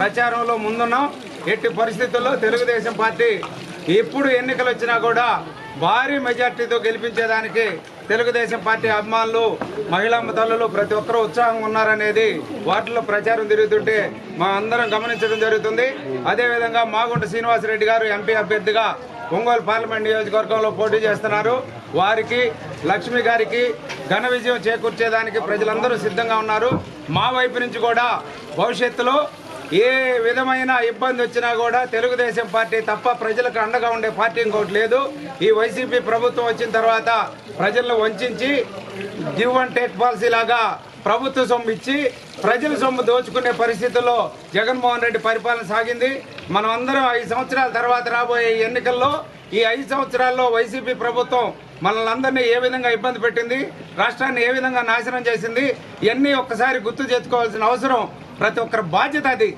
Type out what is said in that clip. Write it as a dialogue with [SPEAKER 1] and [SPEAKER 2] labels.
[SPEAKER 1] ప్రచారంలో ముందున్నాం. ఎట్టి పరిస్థితుల్లో తెలుగుదేశం పార్టీ ఎప్పుడు ఎన్నికలు వచ్చినా కూడా భారీ మెజార్టీతో గెలిపించేదానికి తెలుగుదేశం పార్టీ అభిమానులు, మహిళా తల్లులు ప్రతి ఒక్కరూ ఉత్సాహంగా ఉన్నారనేది వాటిలో ప్రచారం తిరుగుతుంటే మా అందరం గమనించడం జరుగుతుంది. అదేవిధంగా మాగుంట శ్రీనివాసరెడ్డి గారు ఎంపీ అభ్యర్థిగా ఒంగోలు పార్లమెంట్ నియోజకవర్గంలో పోటీ చేస్తున్నారు. వారికి, లక్ష్మి గారికి ఘన విజయం చేకూర్చేదానికి ప్రజలందరూ సిద్ధంగా ఉన్నారు. మా వైపు నుంచి కూడా భవిష్యత్తులో ఏ విధమైన ఇబ్బంది వచ్చినా కూడా తెలుగుదేశం పార్టీ తప్ప ప్రజలకు అండగా ఉండే పార్టీ ఇంకోటి లేదు. ఈ వైసీపీ ప్రభుత్వం వచ్చిన తర్వాత ప్రజలను వంచి గివ్ అండ్ టేక్ పాలసీ లాగా ప్రభుత్వ సొమ్ము ఇచ్చి ప్రజల సొమ్ము దోచుకునే పరిస్థితుల్లో జగన్మోహన్ రెడ్డి పరిపాలన సాగింది. మనం అందరం 5 సంవత్సరాల తర్వాత రాబోయే ఎన్నికల్లో ఈ 5 సంవత్సరాల్లో వైసీపీ ప్రభుత్వం మనల్ని అందరినీ ఏ విధంగా ఇబ్బంది పెట్టింది, రాష్ట్రాన్ని ఏ విధంగా నాశనం చేసింది, ఇవన్నీ ఒక్కసారి గుర్తు చేసుకోవాల్సిన అవసరం ప్రతి ఒక్కరి బాధ్యత అది.